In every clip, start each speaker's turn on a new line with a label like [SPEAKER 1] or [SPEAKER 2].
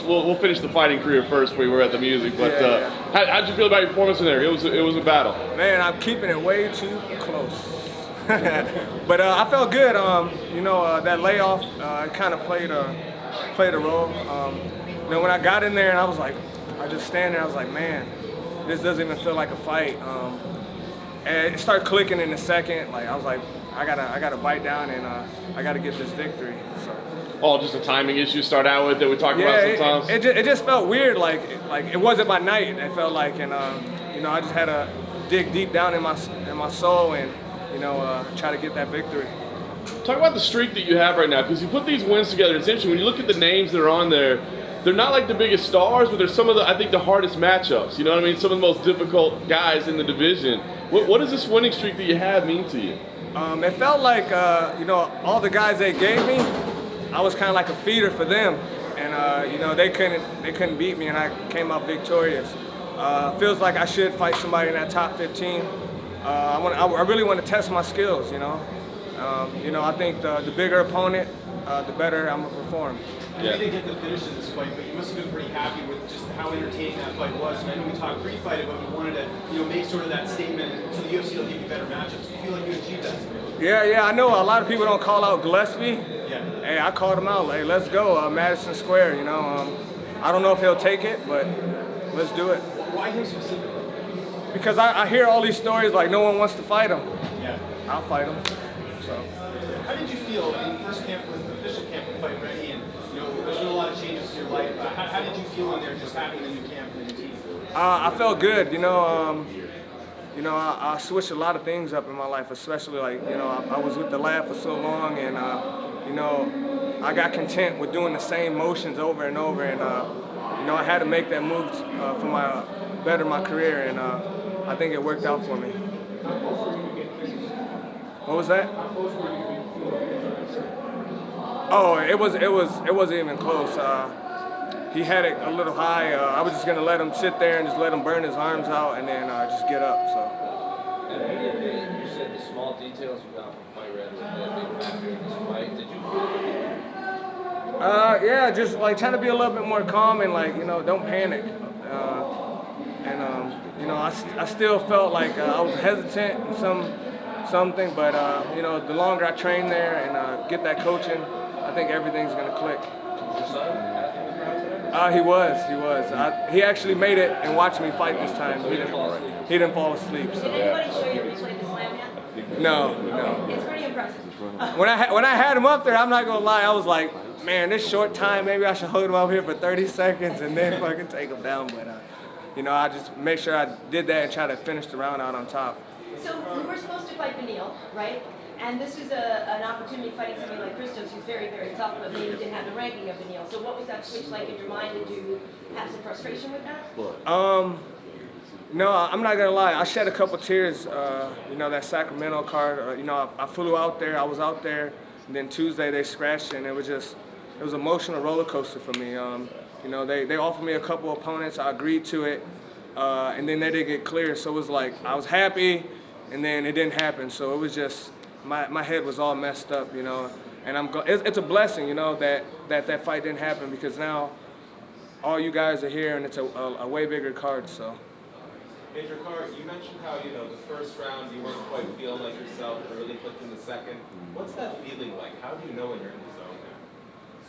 [SPEAKER 1] we'll finish the fighting career first before we're at the music. But how'd you feel about your performance in there? It was a battle.
[SPEAKER 2] Man, I'm keeping it way too close. But I felt good. That layoff kind of played a role. When I got in there and I just stand there, I was like, man, this doesn't even feel like a fight. And it started clicking in a second. Like I was like, I gotta bite down and I gotta get this victory. So.
[SPEAKER 1] Oh, just a timing issue start out with that we talk about sometimes?
[SPEAKER 2] It just felt weird, like it wasn't my night, it felt like, and I just had to dig deep down in my soul and, try to get that victory.
[SPEAKER 1] Talk about the streak that you have right now, because you put these wins together. It's interesting, when you look at the names that are on there, they're not like the biggest stars, but they're some of I think the hardest matchups, you know what I mean? Some of the most difficult guys in the division. What does this winning streak that you have mean to you?
[SPEAKER 2] It felt like, all the guys they gave me, I was kind of like a feeder for them, and they couldn't beat me, and I came out victorious. Feels like I should fight somebody in that top 15. I really want to test my skills, I think the bigger opponent, the better I'm gonna perform.
[SPEAKER 3] You didn't get the finish in this fight, but you must have been pretty happy with just how entertaining that fight was. And I know we talked pre-fight about you wanted to, make sort of that statement so the UFC will give you better matchups. Do you feel like you achieved that?
[SPEAKER 2] Yeah, I know a lot of people don't call out Gillespie.
[SPEAKER 3] Yeah.
[SPEAKER 2] Hey, I called him out. Hey, let's go, Madison Square. I don't know if he'll take it, but let's do it.
[SPEAKER 3] Why him specifically?
[SPEAKER 2] Because I hear all these stories like no one wants to fight him.
[SPEAKER 3] Yeah.
[SPEAKER 2] I'll fight him. So.
[SPEAKER 3] How did you feel in the first camp, with the official camp with Fight Ready, and there's been a lot of changes to your life? How did you feel in there, just having a new camp and a new team?
[SPEAKER 2] I felt good. I switched a lot of things up in my life, especially I was with the lab for so long, and I got content with doing the same motions over and over, and I had to make that move for better my career, and I think it worked out for me. What was that? Oh, it wasn't even close. He had it a little high. I was just gonna let him sit there and just let him burn his arms out, and then just get up. So.
[SPEAKER 4] You said the small details you got from Fight Red was a big factor in this fight. Did you feel it?
[SPEAKER 2] Yeah, just trying to be a little bit more calm and don't panic. I still felt like I was hesitant in something, but the longer I train there and get that coaching, I think everything's gonna click. He was. He actually made it and watched me fight this time. He didn't fall asleep. So.
[SPEAKER 5] Did anybody show you replay the slam yet?
[SPEAKER 2] No.
[SPEAKER 5] It's pretty impressive.
[SPEAKER 2] When I had him up there, I'm not gonna lie, I was like, man, this short time, maybe I should hold him up here for 30 seconds and then fucking take him down. But I just made sure I did that and try to finish the round out on top.
[SPEAKER 5] So you were supposed to fight Beneil, right? And this was an opportunity fighting somebody like Christos, who's very, very tough, but maybe didn't have the ranking of Beneil. So what was that switch like in your mind? Did you have some frustration with that?
[SPEAKER 2] No, I'm not gonna lie. I shed a couple tears. That Sacramento card. I flew out there. I was out there, and then Tuesday they scratched, and it was an emotional roller coaster for me. They offered me a couple opponents. I agreed to it, and then they didn't get clear. So it was like I was happy, and then it didn't happen. So it was just my head was all messed up, And it's a blessing, that fight didn't happen because now all you guys are here, and it's a way bigger card. So.
[SPEAKER 6] Hey, Drakkar, you mentioned how, the first round you weren't quite feeling like yourself, but really clicked in the second. What's that feeling like? How do you know when you're in the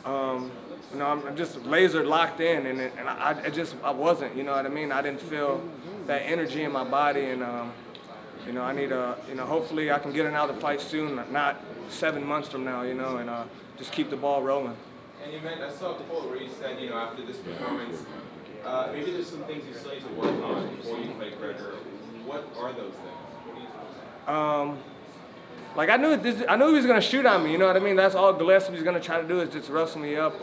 [SPEAKER 6] zone now?
[SPEAKER 2] I'm just laser locked in, and I wasn't, you know what I mean? I didn't feel that energy in my body, and, I need hopefully I can get another fight soon, not 7 months from now, and just keep the ball rolling.
[SPEAKER 6] And I saw a quote where you said, after this performance, maybe there's some things you still need to work on before you fight Gregor. What are those things? What do you think?
[SPEAKER 2] I knew he was gonna shoot on me. You know what I mean? That's all Gillespie's gonna try to do is just wrestle me up.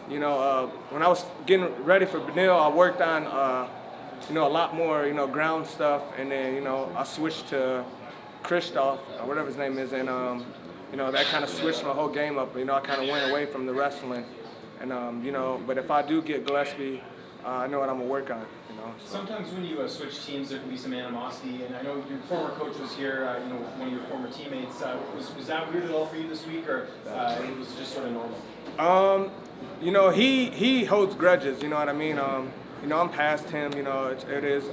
[SPEAKER 2] When I was getting ready for Beneil, I worked on a lot more ground stuff, and then I switched to Christoph, or whatever his name is, and that kind of switched my whole game up. I kind of went away from the wrestling, and but if I do get Gillespie, I know what I'm gonna work on. So.
[SPEAKER 3] Sometimes when you switch teams, there can be some animosity, and I know your former coach was here. One of your former teammates. Was that weird at all for you this week, or it was just sort of normal?
[SPEAKER 2] you know, he holds grudges. You know what I mean? You know, I'm past him. You know, it is.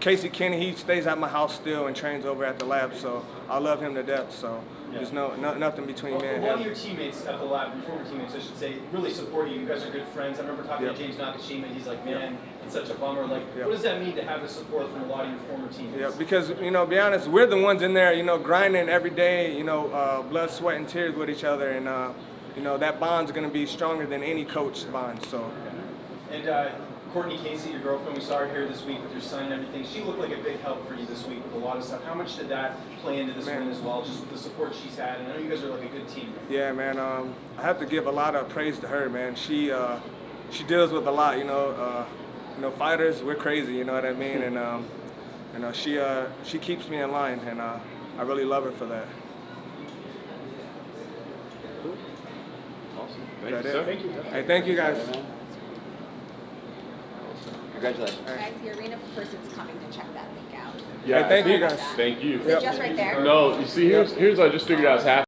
[SPEAKER 2] Kasey Kahne, he stays at my house still and trains over at the lab, so I love him to death. So there's nothing between me and
[SPEAKER 3] A lot of
[SPEAKER 2] him.
[SPEAKER 3] your teammates at the lab, your former teammates, I should say, really support you. You guys are good friends. I remember talking to James Nakashima, and he's like, man, it's such a bummer. Like, what does that mean to have the support from a lot of your former teammates?
[SPEAKER 2] Yeah, because, you know, be honest, we're the ones in there, you know, grinding every day, you know, blood, sweat, and tears with each other, and, you know, that bond's going to be stronger than any coach bond, so.
[SPEAKER 3] And Courtney Casey, your girlfriend, we saw her here this week with your son and everything. She looked like a big help for you this week with a lot of stuff. How much did that play into this win as well, just the support she's had? And I know you guys are like a good team.
[SPEAKER 2] Yeah, man, I have to give a lot of praise to her, man. She deals with a lot, you know, fighters, we're crazy, you know what I mean? And, you know, she keeps me in line, and I really love her for that.
[SPEAKER 1] Awesome.
[SPEAKER 2] Thank you,
[SPEAKER 1] sir.
[SPEAKER 2] Thank you. Hey, thank you guys.
[SPEAKER 7] Congratulations. Guys, the arena person's coming to check that link out.
[SPEAKER 1] Yeah,
[SPEAKER 2] Hey, thank you guys.
[SPEAKER 1] Thank you.
[SPEAKER 7] Is it just right there?
[SPEAKER 1] No, you see, here's what I just figured out is half.